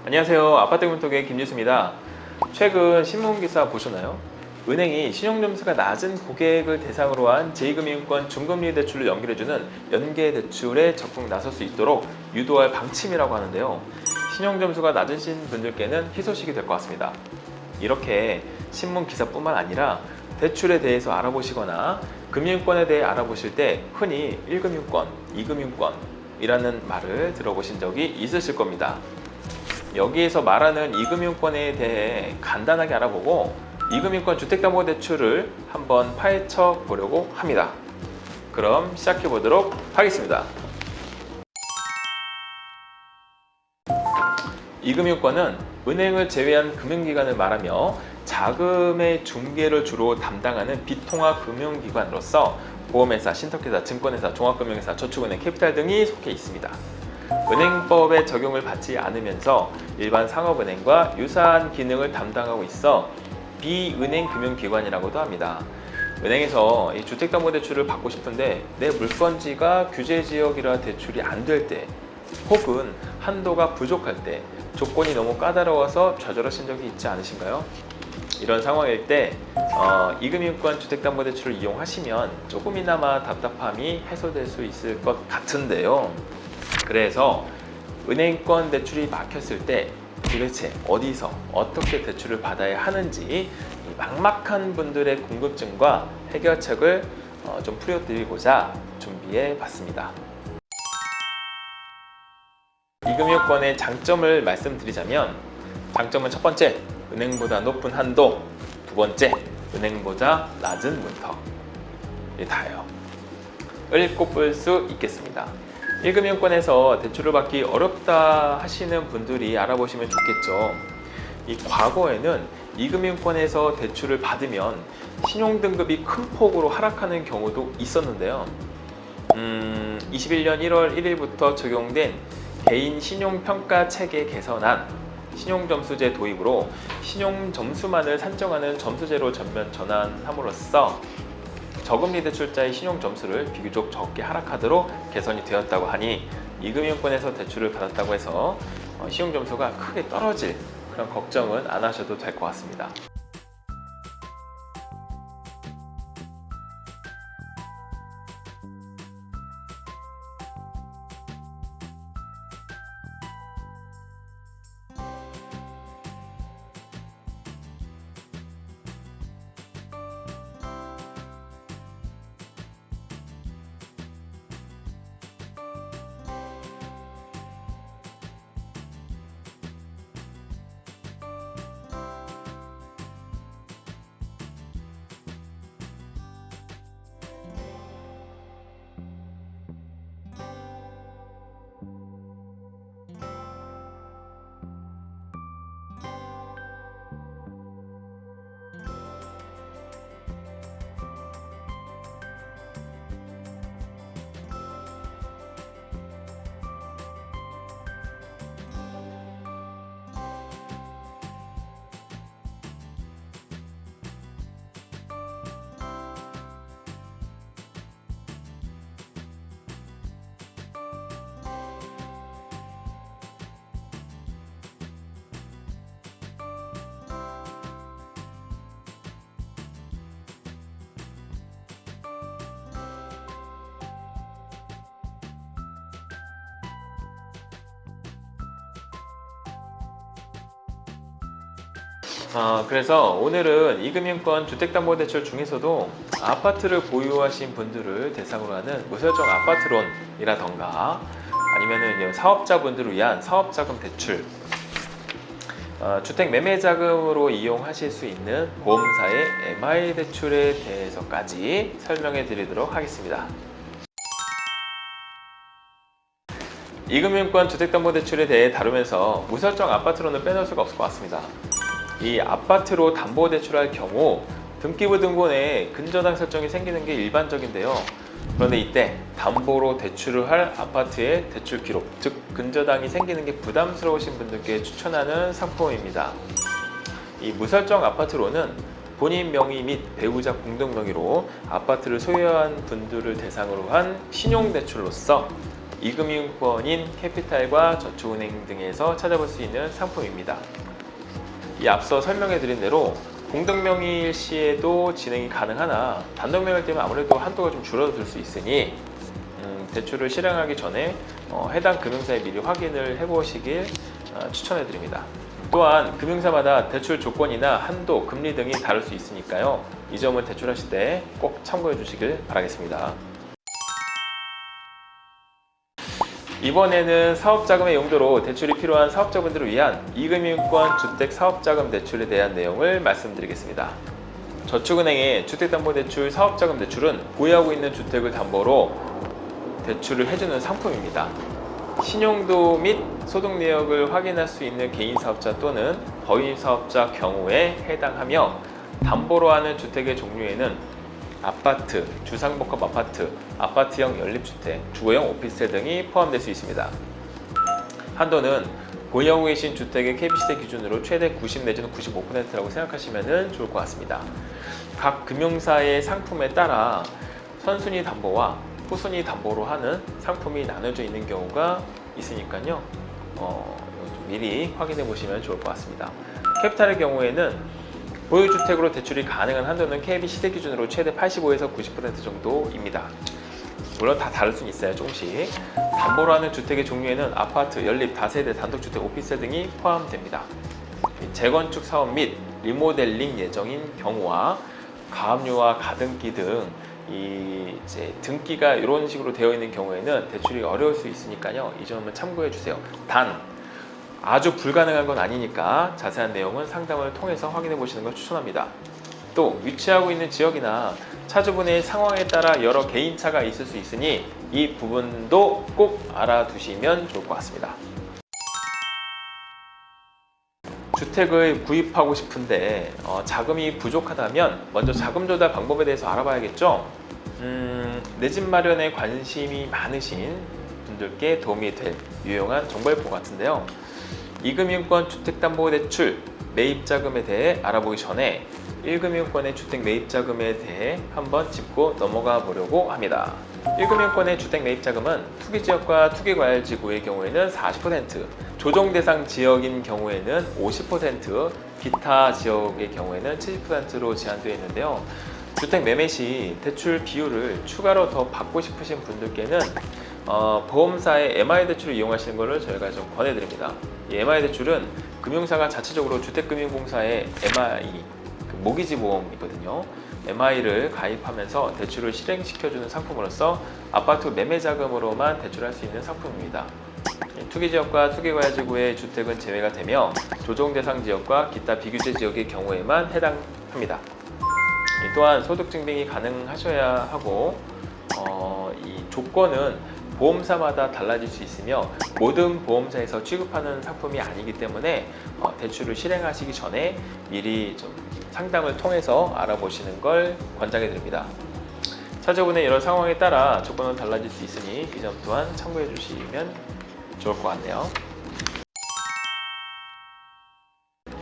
안녕하세요. 아파트 문톡의 김지수입니다. 최근 신문기사 보셨나요? 은행이 신용점수가 낮은 고객을 대상으로 한 제2금융권 중금리 대출을 연결해주는 연계대출에 적극 나설 수 있도록 유도할 방침이라고 하는데요. 신용점수가 낮으신 분들께는 희소식이 될 것 같습니다. 이렇게 신문기사뿐만 아니라 대출에 대해서 알아보시거나 금융권에 대해 알아보실 때 흔히 1금융권, 2금융권이라는 말을 들어보신 적이 있으실 겁니다. 여기에서 말하는 2금융권에 대해 간단하게 알아보고 2금융권 주택담보대출을 한번 파헤쳐 보려고 합니다. 그럼 시작해 보도록 하겠습니다. 2금융권은 은행을 제외한 금융기관을 말하며 자금의 중개를 주로 담당하는 비통합 금융기관으로서 보험회사, 신탁회사, 증권회사, 종합금융회사, 저축은행, 캐피탈 등이 속해 있습니다. 은행법의 적용을 받지 않으면서 일반 상업은행과 유사한 기능을 담당하고 있어 비은행 금융기관이라고도 합니다. 은행에서 이 주택담보대출을 받고 싶은데 내 물건지가 규제지역이라 대출이 안 될 때, 혹은 한도가 부족할 때, 조건이 너무 까다로워서 좌절하신 적이 있지 않으신가요? 이런 상황일 때 2금융권 주택담보대출을 이용하시면 조금이나마 답답함이 해소될 수 있을 것 같은데요. 그래서 은행권 대출이 막혔을 때 도대체 어디서 어떻게 대출을 받아야 하는지 막막한 분들의 궁금증과 해결책을 좀 풀어드리고자 준비해 봤습니다. 2금융권의 장점을 말씀드리자면, 장점은 첫 번째, 은행보다 높은 한도. 두 번째, 은행보다 낮은 문턱. 이게 다예요. 을 꼽을 수 있겠습니다. 1금융권에서 대출을 받기 어렵다 하시는 분들이 알아보시면 좋겠죠. 이 과거에는 2금융권에서 대출을 받으면 신용등급이 큰 폭으로 하락하는 경우도 있었는데요. 21년 1월 1일부터 적용된 개인 신용평가 체계 개선안 신용점수제 도입으로 신용점수만을 산정하는 점수제로 전면 전환함으로써 저금리 대출자의 신용점수를 비교적 적게 하락하도록 개선이 되었다고 하니 2금융권에서 대출을 받았다고 해서 신용점수가 크게 떨어질 그런 걱정은 안 하셔도 될 것 같습니다. 그래서 오늘은 2금융권 주택담보대출 중에서도 아파트를 보유하신 분들을 대상으로 하는 무설정 아파트론이라던가 아니면은 사업자분들을 위한 사업자금 대출, 주택 매매 자금으로 이용하실 수 있는 보험사의 MI 대출에 대해서까지 설명해 드리도록 하겠습니다. 2금융권 주택담보대출에 대해 다루면서 무설정 아파트론을 빼놓을 수가 없을 것 같습니다. 이 아파트로 담보대출할 경우 등기부등본에 근저당 설정이 생기는 게 일반적인데요. 그런데 이때 담보로 대출을 할 아파트의 대출 기록, 즉 근저당이 생기는 게 부담스러우신 분들께 추천하는 상품입니다. 이 무설정 아파트로는 본인 명의 및 배우자 공동 명의로 아파트를 소유한 분들을 대상으로 한 신용대출로서 이금융권인 캐피탈과 저축은행 등에서 찾아볼 수 있는 상품입니다. 이 앞서 설명해드린 대로 공동명의일 시에도 진행이 가능하나 단독명의일 때문에 아무래도 한도가 좀 줄어들 수 있으니 대출을 실행하기 전에 해당 금융사에 미리 확인을 해보시길 추천해드립니다. 또한 금융사마다 대출 조건이나 한도, 금리 등이 다를 수 있으니까요. 이 점은 대출하실 때 꼭 참고해 주시길 바라겠습니다. 이번에는 사업자금의 용도로 대출이 필요한 사업자분들을 위한 이금융권 주택사업자금 대출에 대한 내용을 말씀드리겠습니다. 저축은행의 주택담보대출 사업자금 대출은 보유하고 있는 주택을 담보로 대출을 해주는 상품입니다. 신용도 및 소득 내역을 확인할 수 있는 개인사업자 또는 법인사업자 경우에 해당하며 담보로 하는 주택의 종류에는 아파트, 주상복합 아파트, 아파트형 연립주택, 주거용 오피스텔 등이 포함될 수 있습니다. 한도는 보유하고 계신 주택의 KB시대 기준으로 최대 90 내지는 95%라고 생각하시면 좋을 것 같습니다. 각 금융사의 상품에 따라 선순위 담보와 후순위 담보로 하는 상품이 나눠져 있는 경우가 있으니까요. 미리 확인해 보시면 좋을 것 같습니다. 캐피탈의 경우에는 보유주택으로 대출이 가능한 한도는 KB 시대 기준으로 최대 85에서 90% 정도입니다. 물론 다 다를 수는 있어요, 조금씩. 담보로 하는 주택의 종류에는 아파트, 연립, 다세대, 단독주택, 오피스텔 등이 포함됩니다. 재건축 사업 및 리모델링 예정인 경우와 가압류와 가등기 등 이제 등기가 이런 식으로 되어 있는 경우에는 대출이 어려울 수 있으니까요. 이 점은 참고해 주세요. 단 아주 불가능한 건 아니니까 자세한 내용은 상담을 통해서 확인해 보시는 걸 추천합니다. 또 위치하고 있는 지역이나 차주분의 상황에 따라 여러 개인차가 있을 수 있으니 이 부분도 꼭 알아두시면 좋을 것 같습니다. 주택을 구입하고 싶은데 자금이 부족하다면 먼저 자금 조달 방법에 대해서 알아봐야겠죠. 내 집 마련에 관심이 많으신 분들께 도움이 될 유용한 정보일 것 같은데요. 이금융권 주택담보대출 매입자금에 대해 알아보기 전에 1금융권의 주택 매입자금에 대해 한번 짚고 넘어가 보려고 합니다. 1금융권의 주택 매입자금은 투기지역과 투기과열지구의 경우에는 40%, 조정대상 지역인 경우에는 50%, 기타 지역의 경우에는 70%로 제한되어 있는데요. 주택 매매 시 대출 비율을 추가로 더 받고 싶으신 분들께는 보험사의 MI 대출을 이용하시는 것을 저희가 좀 권해드립니다. 이 MI 대출은 금융사가 자체적으로 주택금융공사의 MI, 모기지 보험이거든요. MI를 가입하면서 대출을 실행시켜주는 상품으로서 아파트 매매 자금으로만 대출할 수 있는 상품입니다. 투기지역과 투기과열지구의 주택은 제외가 되며 조정대상 지역과 기타 비규제 지역의 경우에만 해당합니다. 또한 소득 증빙이 가능하셔야 하고 이 조건은 보험사마다 달라질 수 있으며 모든 보험사에서 취급하는 상품이 아니기 때문에 대출을 실행하시기 전에 미리 좀 상담을 통해서 알아보시는 걸 권장해 드립니다. 차주분의 여러 상황에 따라 조건은 달라질 수 있으니 이 점 또한 참고해 주시면 좋을 것 같네요.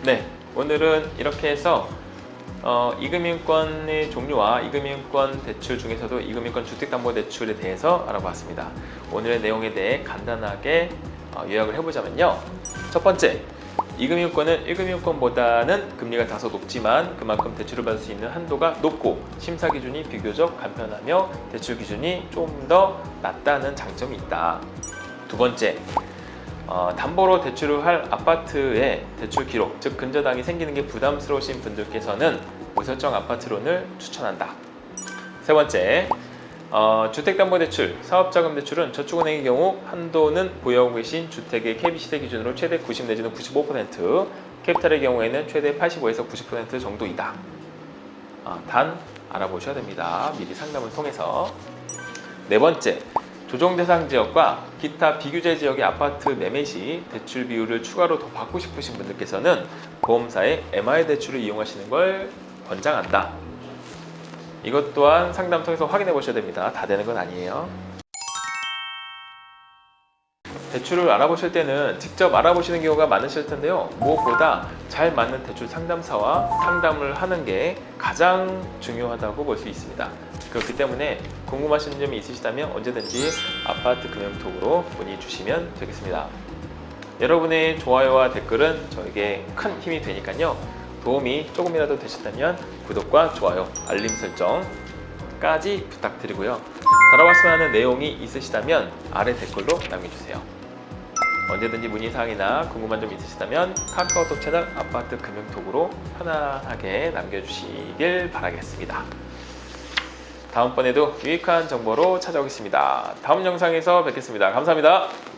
네, 오늘은 이렇게 해서 이금융권의 종류와 이금융권 대출 중에서도 이금융권 주택담보대출에 대해서 알아봤습니다. 오늘의 내용에 대해 간단하게 요약을 해보자면요. 첫 번째, 이금융권은 1금융권보다는 금리가 다소 높지만 그만큼 대출을 받을 수 있는 한도가 높고 심사 기준이 비교적 간편하며 대출 기준이 좀 더 낮다는 장점이 있다. 두 번째, 담보로 대출을 할 아파트의 대출 기록, 즉 근저당이 생기는 게 부담스러우신 분들께서는 무설정 아파트론을 추천한다. 세 번째, 주택담보대출, 사업자금대출은 저축은행의 경우 한도는 보유하고 계신 주택의 KB시대 기준으로 최대 90 내지는 95%, 캐피탈의 경우에는 최대 85에서 90% 정도이다. 단 알아보셔야 됩니다. 미리 상담을 통해서. 네 번째, 조정대상 지역과 기타 비규제 지역의 아파트 매매 시 대출 비율을 추가로 더 받고 싶으신 분들께서는 보험사의 MI 대출을 이용하시는 걸 권장한다. 이것 또한 상담 통해서 확인해 보셔야 됩니다. 다 되는 건 아니에요. 대출을 알아보실 때는 직접 알아보시는 경우가 많으실 텐데요. 무엇보다 잘 맞는 대출 상담사와 상담을 하는 게 가장 중요하다고 볼 수 있습니다. 그렇기 때문에 궁금하신 점이 있으시다면 언제든지 아파트 금융톡으로 문의 주시면 되겠습니다. 여러분의 좋아요와 댓글은 저에게 큰 힘이 되니까요. 도움이 조금이라도 되셨다면 구독과 좋아요, 알림 설정까지 부탁드리고요. 다뤄봤으면 하는 내용이 있으시다면 아래 댓글로 남겨주세요. 언제든지 문의사항이나 궁금한 점 있으시다면 카카오톡 채널 아파트 금융톡으로 편안하게 남겨주시길 바라겠습니다. 다음번에도 유익한 정보로 찾아오겠습니다. 다음 영상에서 뵙겠습니다. 감사합니다.